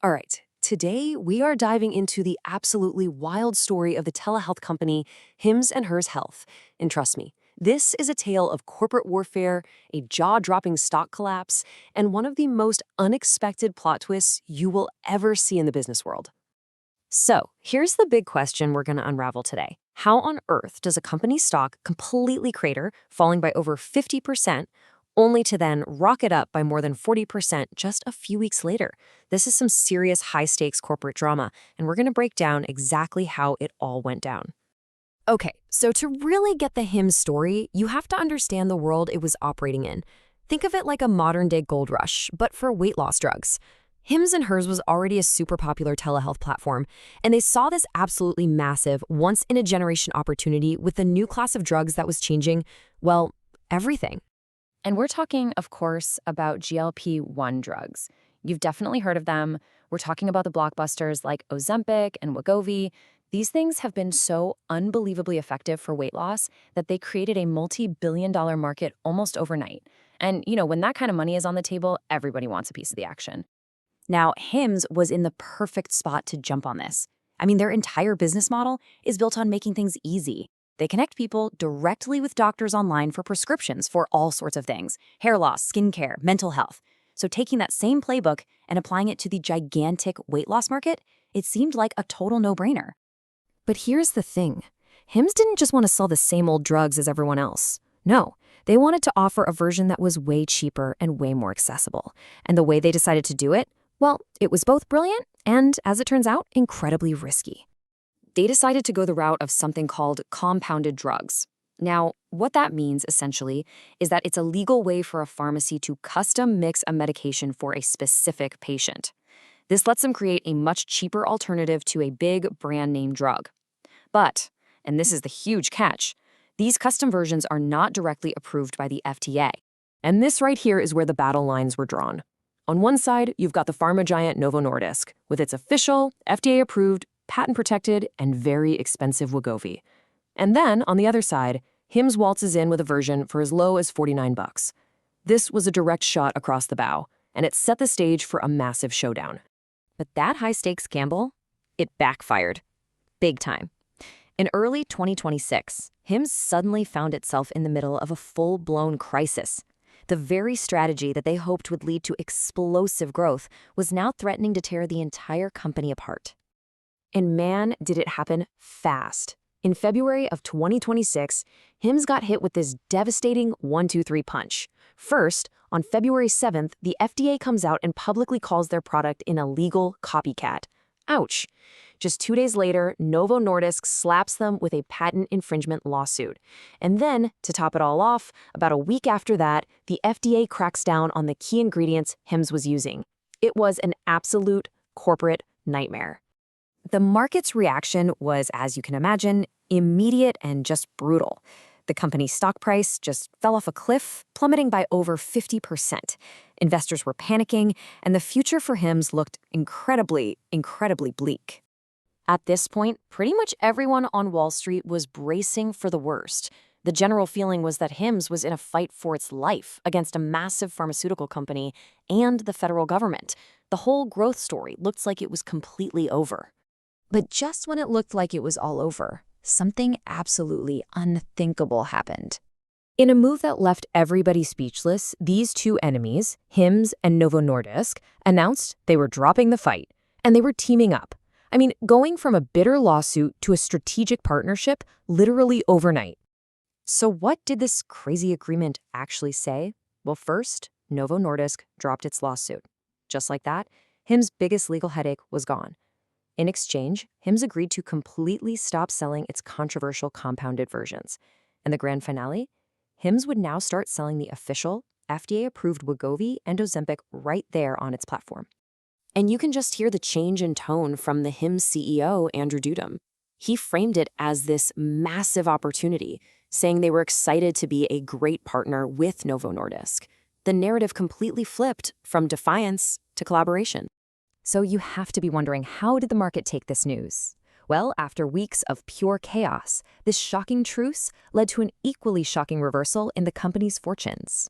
All right, today we are diving into the absolutely wild story of the telehealth company HIMS and Hers Health. And trust me, this is a tale of corporate warfare, a jaw-dropping stock collapse, and one of the most unexpected plot twists you will ever see in the business world. So, here's the big question we're going to unravel today. How on earth does a company's stock completely crater, falling by over 50%, only to then rocket up by more than 40% just a few weeks later? This is some serious high-stakes corporate drama, and we're going to break down exactly how it all went down. Okay, so to really get the HIMS story, you have to understand the world it was operating in. Think of it like a modern-day gold rush, but for weight loss drugs. HIMS and Hers was already a super popular telehealth platform, and they saw this absolutely massive, once-in-a-generation opportunity with a new class of drugs that was changing, well, everything. And we're talking, of course, about GLP-1 drugs. You've definitely heard of them. We're talking about the blockbusters like Ozempic and Wegovy. These things have been so unbelievably effective for weight loss that they created a multi-billion-dollar market almost overnight. And, when that kind of money is on the table, everybody wants a piece of the action. Now, HIMS was in the perfect spot to jump on this. I mean, their entire business model is built on making things easy. They connect people directly with doctors online for prescriptions for all sorts of things: hair loss, skincare, mental health. So taking that same playbook and applying it to the gigantic weight loss market, it seemed like a total no-brainer. But here's the thing. HIMS didn't just want to sell the same old drugs as everyone else. No, they wanted to offer a version that was way cheaper and way more accessible. And the way they decided to do it, well, it was both brilliant and, as it turns out, incredibly risky. They decided to go the route of something called compounded drugs. Now, what that means, essentially, is that it's a legal way for a pharmacy to custom mix a medication for a specific patient. This lets them create a much cheaper alternative to a big brand-name drug. But, and this is the huge catch, these custom versions are not directly approved by the FDA. And this right here is where the battle lines were drawn. On one side, you've got the pharma giant Novo Nordisk, with its official, FDA-approved, patent-protected, and very expensive Wegovy. And then, on the other side, HIMS waltzes in with a version for as low as $49. This was a direct shot across the bow, and it set the stage for a massive showdown. But that high-stakes gamble, it backfired. Big time. In early 2026, HIMS suddenly found itself in the middle of a full-blown crisis. The very strategy that they hoped would lead to explosive growth was now threatening to tear the entire company apart. And man, did it happen fast. In February of 2026, HIMS got hit with this devastating 1-2-3 punch. First, on February 7th, the FDA comes out and publicly calls their product an illegal copycat. Ouch. Just 2 days later, Novo Nordisk slaps them with a patent infringement lawsuit. And then, to top it all off, about a week after that, the FDA cracks down on the key ingredients HIMS was using. It was an absolute corporate nightmare. The market's reaction was, as you can imagine, immediate and just brutal. The company's stock price just fell off a cliff, plummeting by over 50%. Investors were panicking, and the future for HIMS looked incredibly, incredibly bleak. At this point, pretty much everyone on Wall Street was bracing for the worst. The general feeling was that HIMS was in a fight for its life against a massive pharmaceutical company and the federal government. The whole growth story looked like it was completely over. But just when it looked like it was all over, something absolutely unthinkable happened. In a move that left everybody speechless, these two enemies, HIMS and Novo Nordisk, announced they were dropping the fight, and they were teaming up. I mean, going from a bitter lawsuit to a strategic partnership literally overnight. So what did this crazy agreement actually say? Well, first, Novo Nordisk dropped its lawsuit. Just like that, HIMS' biggest legal headache was gone. In exchange, HIMS agreed to completely stop selling its controversial compounded versions. And the grand finale? HIMS would now start selling the official, FDA-approved Wegovy and Ozempic right there on its platform. And you can just hear the change in tone from the HIMS CEO, Andrew Dudum. He framed it as this massive opportunity, saying they were excited to be a great partner with Novo Nordisk. The narrative completely flipped from defiance to collaboration. So you have to be wondering, how did the market take this news? Well, after weeks of pure chaos, this shocking truce led to an equally shocking reversal in the company's fortunes.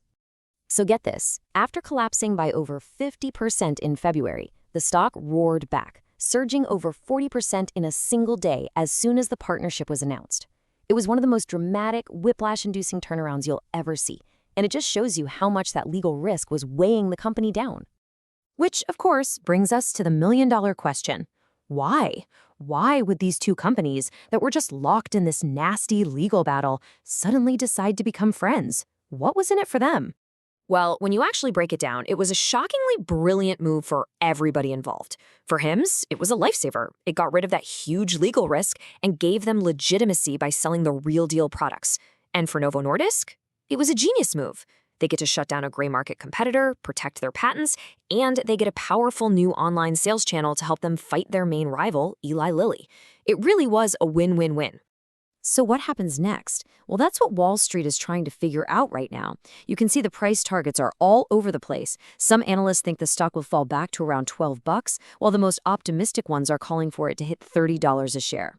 So get this, after collapsing by over 50% in February, The stock roared back, surging over 40% in a single day as soon as the partnership was announced. It was one of the most dramatic, whiplash-inducing turnarounds you'll ever see, and it just shows you how much that legal risk was weighing the company down. Which, of course, brings us to the million-dollar question. Why? Why would these two companies that were just locked in this nasty legal battle suddenly decide to become friends? What was in it for them? Well, when you actually break it down, it was a shockingly brilliant move for everybody involved. For HIMS, it was a lifesaver. It got rid of that huge legal risk and gave them legitimacy by selling the real deal products. And for Novo Nordisk, it was a genius move. They get to shut down a gray market competitor, protect their patents, and they get a powerful new online sales channel to help them fight their main rival, Eli Lilly. It really was a win-win-win. So what happens next? Well, that's what Wall Street is trying to figure out right now. You can see the price targets are all over the place. Some analysts think the stock will fall back to around $12, while the most optimistic ones are calling for it to hit $30 a share.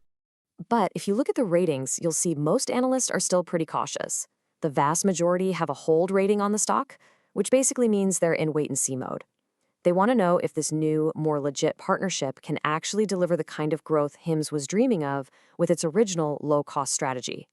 But if you look at the ratings, you'll see most analysts are still pretty cautious. The vast majority have a hold rating on the stock, which basically means they're in wait-and-see mode. They want to know if this new, more legit partnership can actually deliver the kind of growth HIMS was dreaming of with its original low-cost strategy.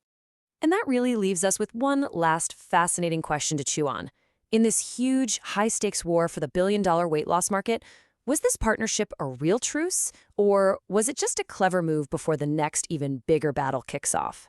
And that really leaves us with one last fascinating question to chew on. In this huge, high-stakes war for the billion-dollar weight loss market, was this partnership a real truce, or was it just a clever move before the next even bigger battle kicks off?